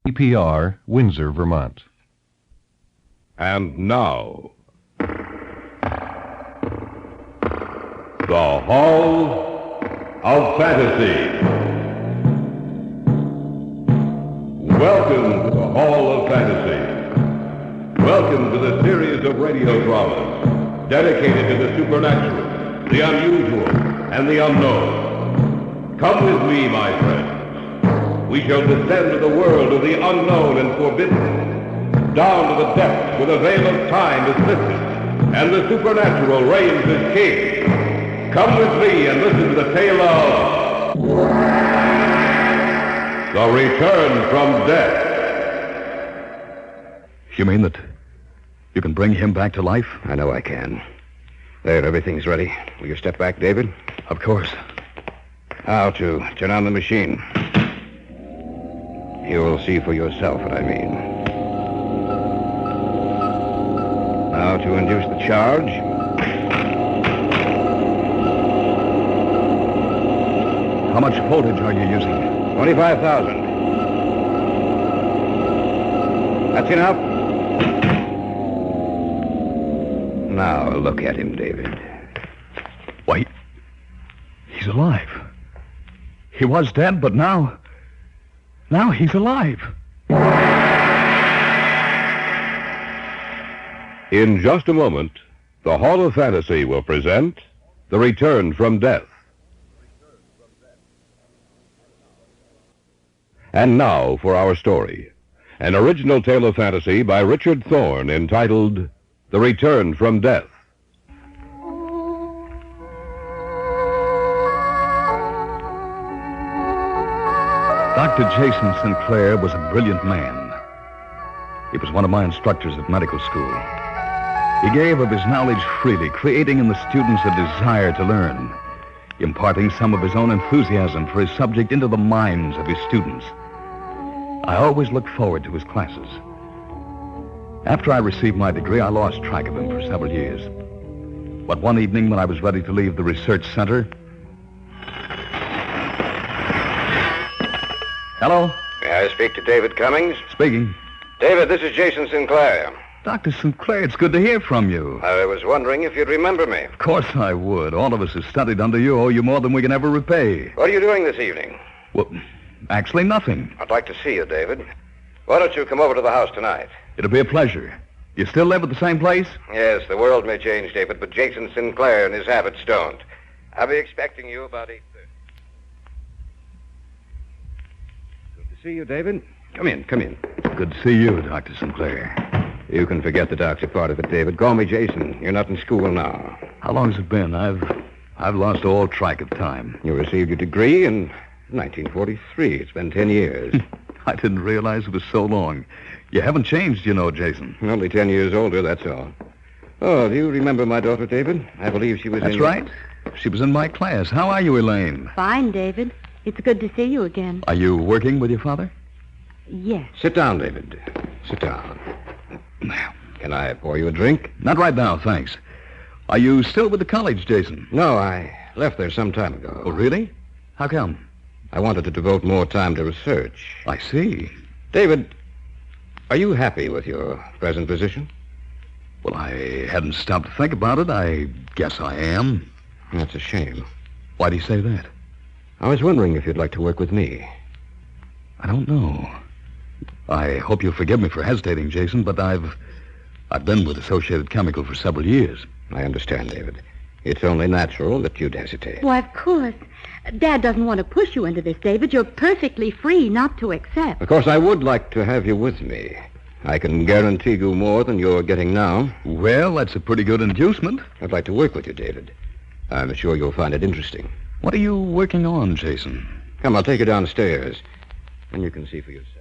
EPR, Windsor, Vermont. And now, the Hall of Fantasy. Welcome to the Hall of Fantasy. Welcome to the series of radio dramas dedicated to the supernatural, the unusual, and the unknown. Come with me, my friends. We shall descend to the world of the unknown and forbidden, down to the depths where the veil of time is lifted, and the supernatural reigns as king. Come with me and listen to the tale of The Return from Death. You mean that you can bring him back to life? I know I can. There, everything's ready. Will you step back, David? Of course. How to turn on the machine. You'll see for yourself what I mean. Now to induce the charge. How much voltage are you using? 25,000. That's enough. Now look at him, David. Wait. He's alive. He was dead, but now he's alive. In just a moment, the Hall of Fantasy will present The Return from Death. And now for our story. An original tale of fantasy by Richard Thorne entitled The Return from Death. Dr. Jason Sinclair was a brilliant man. He was one of my instructors at medical school. He gave of his knowledge freely, creating in the students a desire to learn, imparting some of his own enthusiasm for his subject into the minds of his students. I always looked forward to his classes. After I received my degree, I lost track of him for several years. But one evening when I was ready to leave the research center... Hello? May I speak to David Cummings? Speaking. David, this is Jason Sinclair. Dr. Sinclair, it's good to hear from you. I was wondering if you'd remember me. Of course I would. All of us who studied under you owe you more than we can ever repay. What are you doing this evening? Well, actually nothing. I'd like to see you, David. Why don't you come over to the house tonight? It'll be a pleasure. You still live at the same place? Yes, the world may change, David, but Jason Sinclair and his habits don't. I'll be expecting you about 8:30. Good to see you, David. Come in. Good to see you, Dr. Sinclair. You can forget the doctor part of it, David. Call me Jason. You're not in school now. How long's it been? I've lost all track of time. You received your degree in 1943. It's been 10 years. I didn't realize it was so long. You haven't changed, you know, Jason. Only 10 years older, that's all. Oh, do you remember my daughter, David? I believe she was That's right. She was in my class. How are you, Elaine? Fine, David. It's good to see you again. Are you working with your father? Yes. Sit down, David. Sit down. Can I pour you a drink? Not right now, thanks. Are you still with the college, Jason? No, I left there some time ago. Oh, really? How come? I wanted to devote more time to research. I see. David, are you happy with your present position? Well, I hadn't stopped to think about it. I guess I am. That's a shame. Why do you say that? I was wondering if you'd like to work with me. I don't know. I hope you'll forgive me for hesitating, Jason, but I've been with Associated Chemical for several years. I understand, David. It's only natural that you'd hesitate. Why, of course. Dad doesn't want to push you into this, David. You're perfectly free not to accept. Of course, I would like to have you with me. I can guarantee you more than you're getting now. Well, that's a pretty good inducement. I'd like to work with you, David. I'm sure you'll find it interesting. What are you working on, Jason? Come, I'll take you downstairs, and you can see for yourself.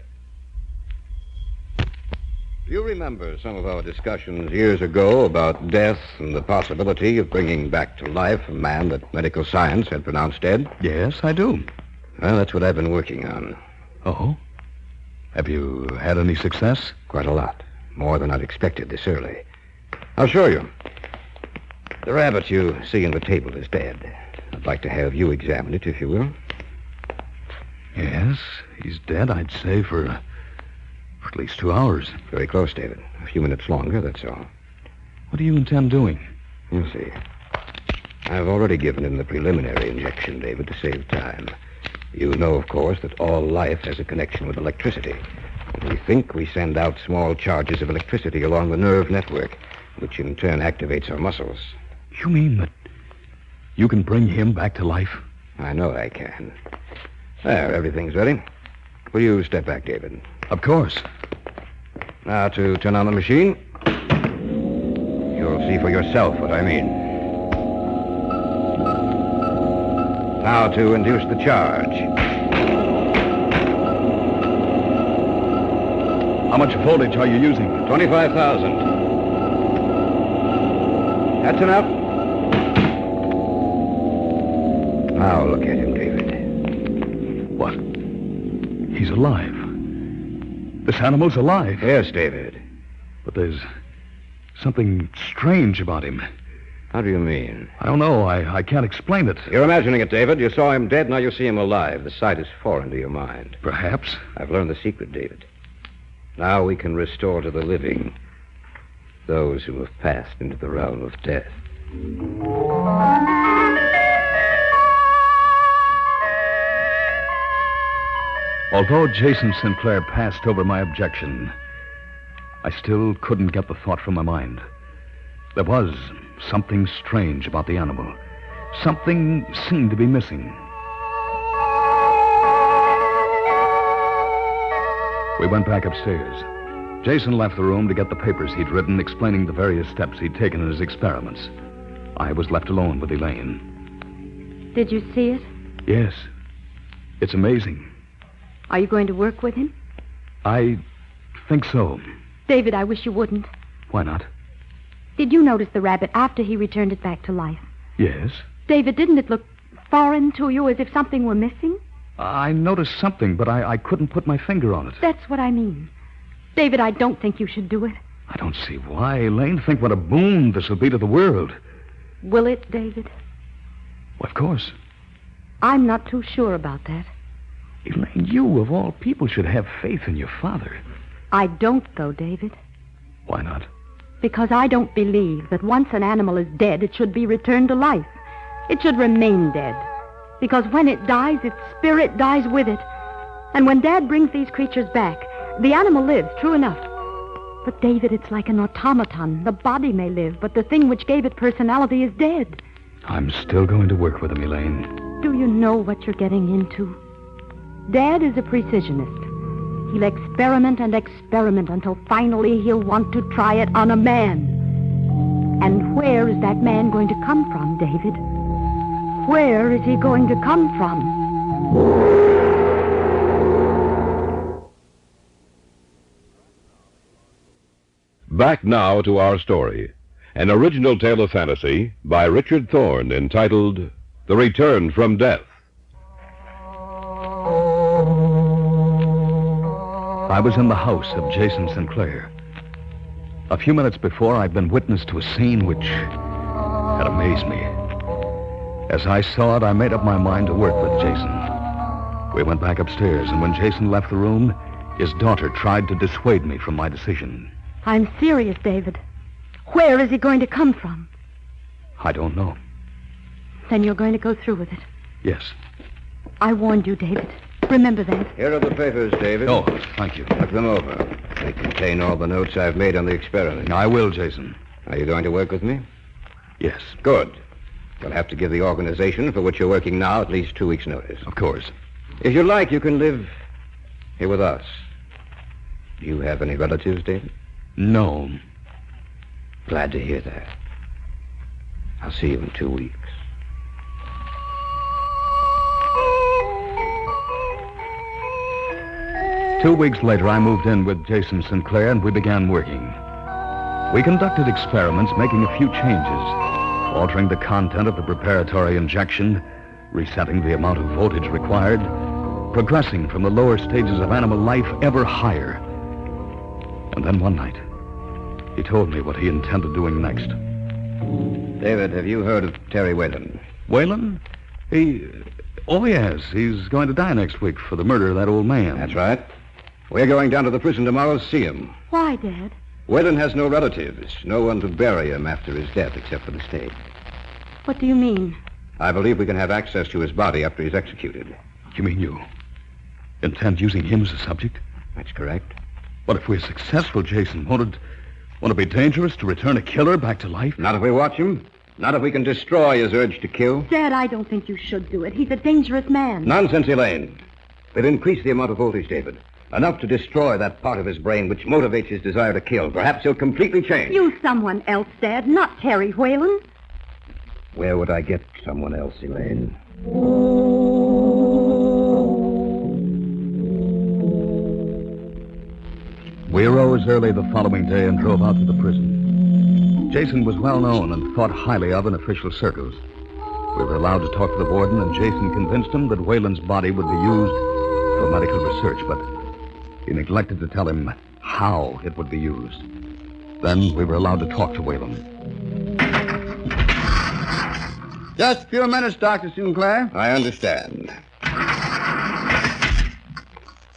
Do you remember some of our discussions years ago about death and the possibility of bringing back to life a man that medical science had pronounced dead? Yes, I do. Well, that's what I've been working on. Oh? Have you had any success? Quite a lot. More than I'd expected this early. I'll show you. The rabbit you see on the table is dead. I'd like to have you examine it, if you will. Yes, he's dead, I'd say, for For at least 2 hours. Very close, David. A few minutes longer, that's all. What do you intend doing? You'll see. I've already given him the preliminary injection, David, to save time. You know, of course, that all life has a connection with electricity. And we think we send out small charges of electricity along the nerve network, which in turn activates our muscles. You mean that you can bring him back to life? I know I can. There, everything's ready. Will you step back, David? Of course. Now to turn on the machine. You'll see for yourself what I mean. Now to induce the charge. How much voltage are you using? 25,000. That's enough. Now look at him, David. What? He's alive. This animal's alive. Yes, David. But there's something strange about him. How do you mean? I don't know. I can't explain it. You're imagining it, David. You saw him dead, now you see him alive. The sight is foreign to your mind. Perhaps. I've learned the secret, David. Now we can restore to the living those who have passed into the realm of death. Although Jason Sinclair passed over my objection, I still couldn't get the thought from my mind. There was something strange about the animal. Something seemed to be missing. We went back upstairs. Jason left the room to get the papers he'd written explaining the various steps he'd taken in his experiments. I was left alone with Elaine. Did you see it? Yes. It's amazing. Are you going to work with him? I think so. David, I wish you wouldn't. Why not? Did you notice the rabbit after he returned it back to life? Yes. David, didn't it look foreign to you, as if something were missing? I noticed something, but I couldn't put my finger on it. That's what I mean. David, I don't think you should do it. I don't see why. Elaine, think what a boon this will be to the world. Will it, David? Well, of course. I'm not too sure about that. Elaine, you, of all people, should have faith in your father. I don't, though, David. Why not? Because I don't believe that once an animal is dead, it should be returned to life. It should remain dead. Because when it dies, its spirit dies with it. And when Dad brings these creatures back, the animal lives, true enough. But, David, it's like an automaton. The body may live, but the thing which gave it personality is dead. I'm still going to work with him, Elaine. Do you know what you're getting into? Dad is a precisionist. He'll experiment and experiment until finally he'll want to try it on a man. And where is that man going to come from, David? Where is he going to come from? Back now to our story. An original tale of fantasy by Richard Thorne entitled The Return from Death. I was in the house of Jason Sinclair. A few minutes before, I'd been witness to a scene which had amazed me. As I saw it, I made up my mind to work with Jason. We went back upstairs, and when Jason left the room, his daughter tried to dissuade me from my decision. I'm serious, David. Where is he going to come from? I don't know. Then you're going to go through with it. Yes. I warned you, David. Remember that. Here are the papers, David. Oh, thank you. Look them over. They contain all the notes I've made on the experiment. I will, Jason. Are you going to work with me? Yes. Good. You'll have to give the organization for which you're working now at least 2 weeks' notice. Of course. If you like, you can live here with us. Do you have any relatives, David? No. Glad to hear that. I'll see you in 2 weeks. Two weeks later, I moved in with Jason Sinclair, and we began working. We conducted experiments, making a few changes, altering the content of the preparatory injection, resetting the amount of voltage required, progressing from the lower stages of animal life ever higher. And then one night, he told me what he intended doing next. David, have you heard of Terry Whalen? Whalen? Oh, yes. He's going to die next week for the murder of that old man. That's right. We're going down to the prison tomorrow to see him. Why, Dad? Whalen has no relatives, no one to bury him after his death except for the state. What do you mean? I believe we can have access to his body after he's executed. You mean you intend using him as a subject? That's correct. But if we're successful, Jason, won't it be dangerous to return a killer back to life? Not if we watch him. Not if we can destroy his urge to kill. Dad, I don't think you should do it. He's a dangerous man. Nonsense, Elaine. We'll increase the amount of voltage, David. Enough to destroy that part of his brain which motivates his desire to kill. Perhaps he'll completely change. Use someone else, Dad, not Terry Whalen. Where would I get someone else, Elaine? We arose early the following day and drove out to the prison. Jason was well known and thought highly of in official circles. We were allowed to talk to the warden, and Jason convinced him that Whalen's body would be used for medical research, but he neglected to tell him how it would be used. Then we were allowed to talk to Whalen. Just a few minutes, Dr. Sinclair. I understand.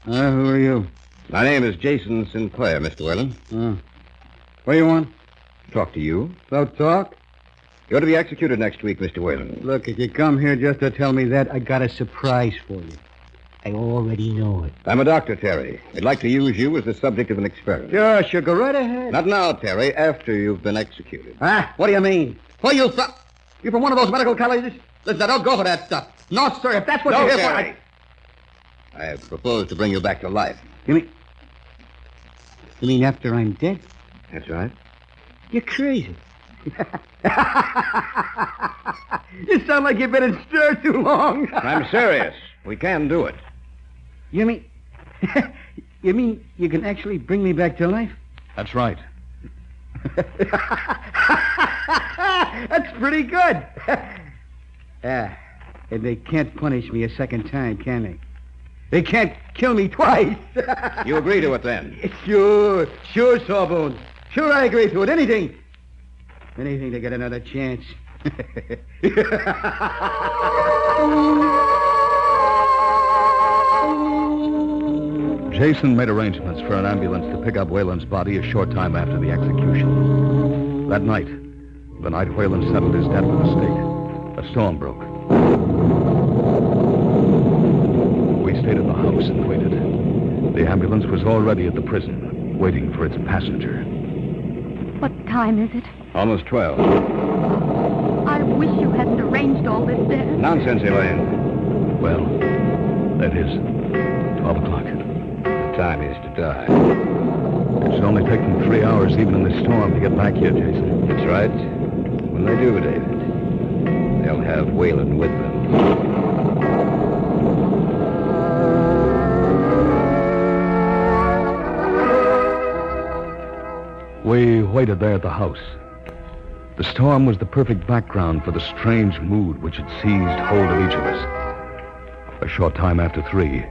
Who are you? My name is Jason Sinclair, Mr. Whalen. What do you want? Talk to you. So talk? You're to be executed next week, Mr. Whalen. Look, if you come here just to tell me that, I got a surprise for you. I already know it. I'm a doctor, Terry. I'd like to use you as the subject of an experiment. Sure, go right ahead. Not now, Terry, after you've been executed. What do you mean? What are you from? You from one of those medical colleges? Listen, I don't go for that stuff. No, sir, if that's what No, you're here Terry. I have proposed to bring you back to life. for... You mean after I'm dead? That's right. You're crazy. You sound like you've been in stir too long. I'm serious. We can do it. You mean... You mean you can actually bring me back to life? That's right. That's pretty good. And they can't punish me a second time, can they? They can't kill me twice. You agree to it, then? Sure, Sawbones. Sure, I agree to it. Anything to get another chance. Jason made arrangements for an ambulance to pick up Whalen's body a short time after the execution. That night, the night Whalen settled his debt with the state, a storm broke. We stayed at the house and waited. The ambulance was already at the prison, waiting for its passenger. What time is it? Almost 12. I wish you hadn't arranged all this, Dad. Nonsense, Elaine. Well, that is 12 o'clock. The time is to die. It's only taken 3 hours, even in this storm, to get back here, Jason. That's right. When they do, David, they'll have Whalen with them. We waited there at the house. The storm was the perfect background for the strange mood which had seized hold of each of us. A short time after 3,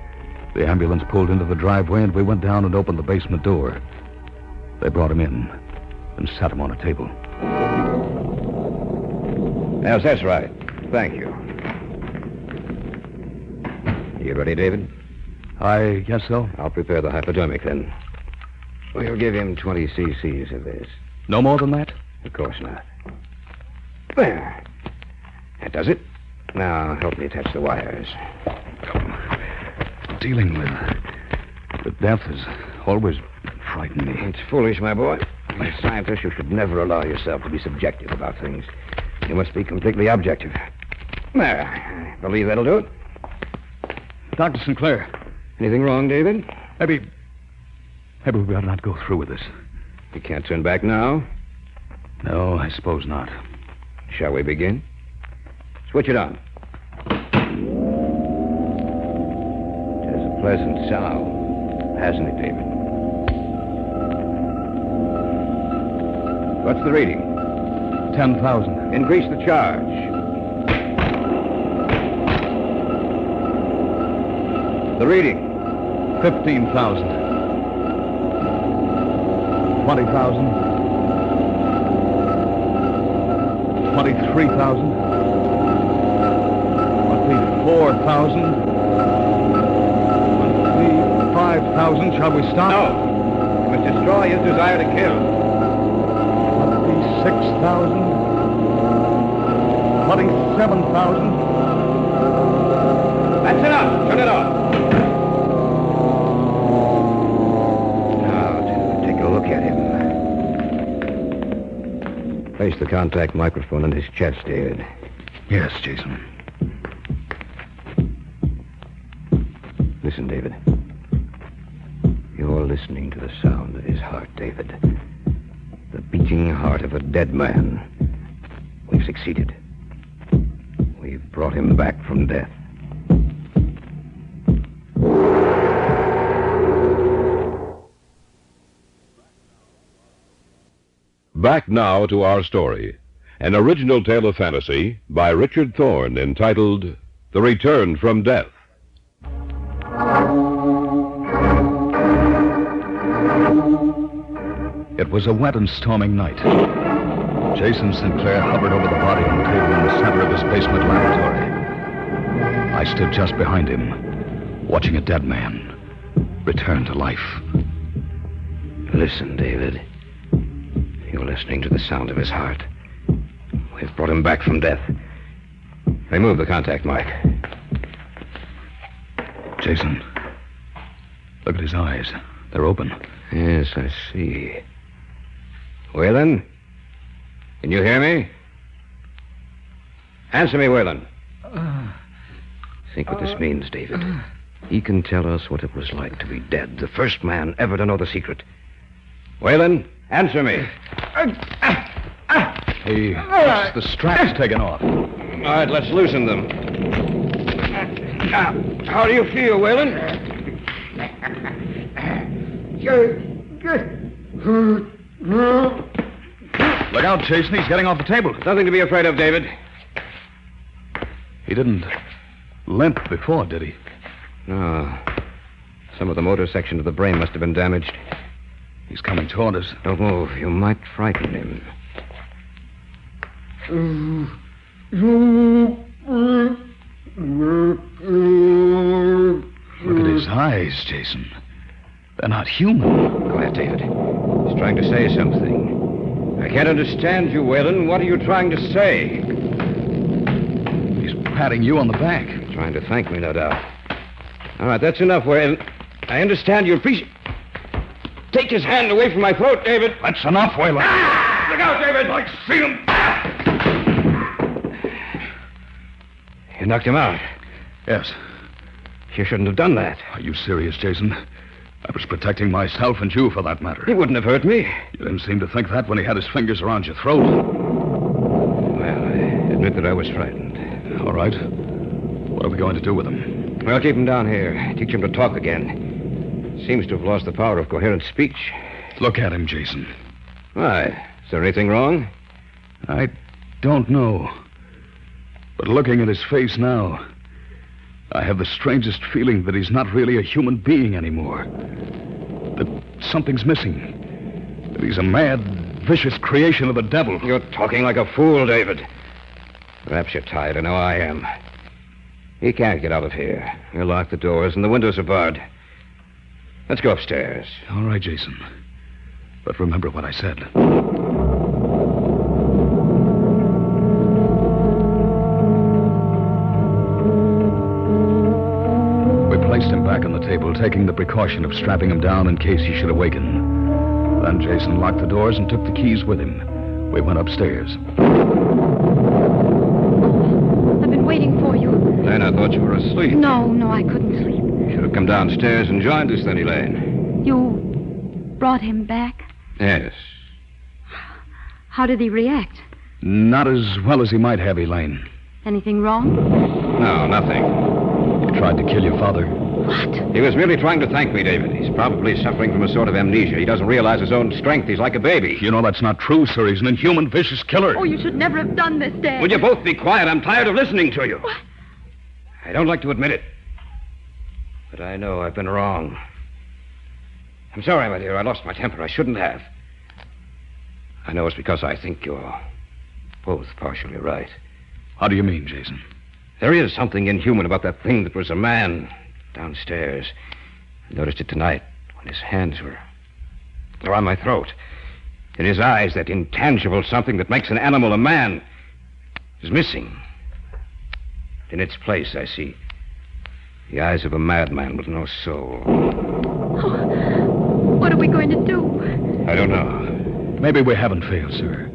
the ambulance pulled into the driveway, and we went down and opened the basement door. They brought him in and sat him on a table. Yes, that's right. Thank you. You ready, David? I guess so. I'll prepare the hypodermic, then. We'll give him 20 cc's of this. No more than that? Of course not. There. That does it. Now, help me attach the wires. Dealing with death has always frightened me. It's foolish, my boy. As a scientist, you should never allow yourself to be subjective about things. You must be completely objective. There. I believe that'll do it. Dr. Sinclair. Anything wrong, David? Maybe we better not go through with this. You can't turn back now. No, I suppose not. Shall we begin? Switch it on. It has a pleasant sound, hasn't it, David? What's the reading? 10,000. Increase the charge. The reading. 15,000. 20,000. 23,000. 24,000. 25,000. 25,000. Shall we stop? No. You must destroy his desire to kill. 26,000. 27,000. That's enough. Turn it off. Now, to take a look at him. Place the contact microphone in his chest, David. Yes, Jason. Listen, David. You're listening to the sound of his heart, David. The beating heart of a dead man. We've succeeded. We've brought him back from death. Back now to our story. An original tale of fantasy by Richard Thorne entitled The Return from Death. It was a wet and storming night. Jason Sinclair hovered over the body on the table in the center of his basement laboratory. I stood just behind him, watching a dead man return to life. Listen, David. You're listening to the sound of his heart. We've brought him back from death. Remove the contact mic. Jason, look at his eyes. They're open. Yes, I see. Whalen? Can you hear me? Answer me, Whalen. Think what this means, David. He can tell us what it was like to be dead. The first man ever to know the secret. Whalen, answer me. The strap's taken off. All right, let's loosen them. How do you feel, Whalen? Look out, Jason. He's getting off the table. Nothing to be afraid of, David. He didn't limp before, did he? No. Some of the motor section of the brain must have been damaged. He's coming toward us. Don't move. You might frighten him. Look at his eyes, Jason. They're not human. Quiet, David. He's trying to say something. I can't understand you, Whalen. What are you trying to say? He's patting you on the back. Trying to thank me, no doubt. All right, that's enough, Whalen. I understand you appreciate... Take his hand away from my throat, David. That's enough, Whalen. Look out, David. I see him. You knocked him out. Yes. You shouldn't have done that. Are you serious, Jason? I was protecting myself and you, for that matter. He wouldn't have hurt me. You didn't seem to think that when he had his fingers around your throat. Well, I admit that I was frightened. All right. What are we going to do with him? Well, keep him down here. Teach him to talk again. Seems to have lost the power of coherent speech. Look at him, Jason. Why? Is there anything wrong? I don't know. But looking at his face now, I have the strangest feeling that he's not really a human being anymore. That something's missing. That he's a mad, vicious creation of the devil. You're talking like a fool, David. Perhaps you're tired. I know I am. He can't get out of here. We'll lock the doors and the windows are barred. Let's go upstairs. All right, Jason. But remember what I said. We placed him back on the table, taking the precaution of strapping him down in case he should awaken. Then Jason locked the doors and took the keys with him. We went upstairs. I've been waiting for you. Elaine, I thought you were asleep. No, I couldn't sleep. You should have come downstairs and joined us then, Elaine. You brought him back? Yes. How did he react? Not as well as he might have, Elaine. Anything wrong? No, nothing. He tried to kill your father. What? He was merely trying to thank me, David. He's probably suffering from a sort of amnesia. He doesn't realize his own strength. He's like a baby. You know that's not true, sir. He's an inhuman, vicious killer. Oh, you should never have done this, Dad. Will you both be quiet? I'm tired of listening to you. What? I don't like to admit it. But I know I've been wrong. I'm sorry, my dear. I lost my temper. I shouldn't have. I know it's because I think you're both partially right. How do you mean, Jason? There is something inhuman about that thing that was a man downstairs. I noticed it tonight when his hands were on my throat. In his eyes, that intangible something that makes an animal a man is missing. In its place, I see the eyes of a madman with no soul. Oh, what are we going to do? I don't know. Maybe we haven't failed, sir.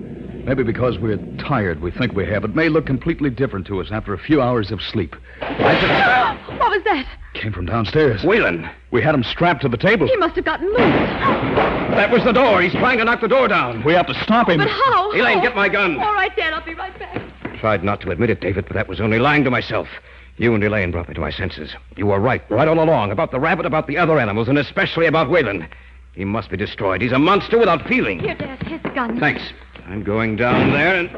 Maybe because we're tired, we think we have. It may look completely different to us after a few hours of sleep. What was that? Came from downstairs. Whalen! We had him strapped to the table. He must have gotten loose. That was the door. He's trying to knock the door down. We have to stop him. But how? Elaine, get my gun. All right, Dad. I'll be right back. Tried not to admit it, David, but that was only lying to myself. You and Elaine brought me to my senses. You were right all along, about the rabbit, about the other animals, and especially about Whalen. He must be destroyed. He's a monster without feeling. Here, Dad, his gun. Thanks. I'm going down there and...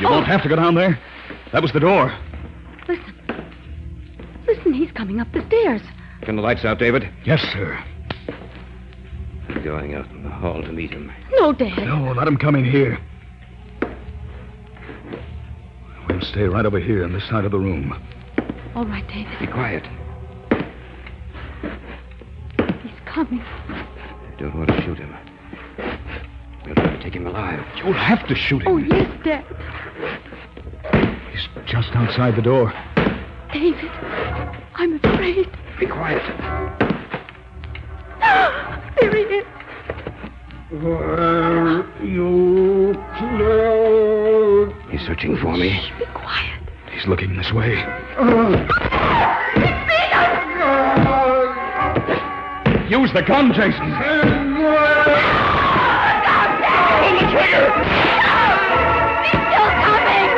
You won't have to go down there. That was the door. Listen, he's coming up the stairs. Turn the lights out, David. Yes, sir. I'm going out in the hall to meet him. No, Dad. No, let him come in here. We'll stay right over here on this side of the room. All right, David. Be quiet. He's coming. I don't want to shoot him. We'll try to take him alive. You'll have to shoot him. Oh, yes, Dad. He's just outside the door. David, I'm afraid. Be quiet. There he is. Were you killed? He's searching for me. Shh, be quiet. He's looking this way. Use the gun, Jason. Pull the trigger! He's still coming!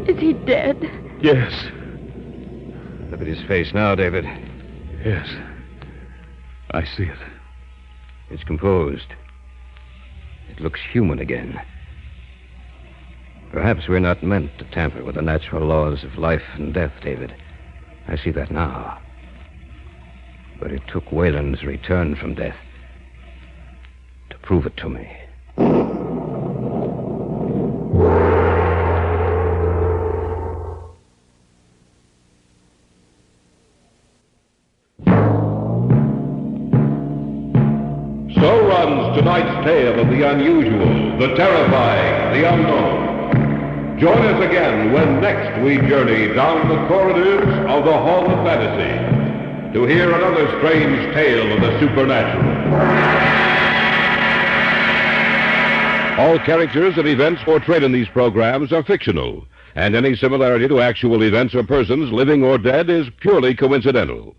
Is he dead? Yes. Look at his face now, David. Yes. I see it. It's composed. It looks human again. Perhaps we're not meant to tamper with the natural laws of life and death, David. I see that now. But it took Whalen's return from death to prove it to me. So runs tonight's tale of the unusual, the terrifying, the unknown. Join us again when next we journey down the corridors of the Hall of Fantasy to hear another strange tale of the supernatural. All characters and events portrayed in these programs are fictional, and any similarity to actual events or persons, living or dead, is purely coincidental.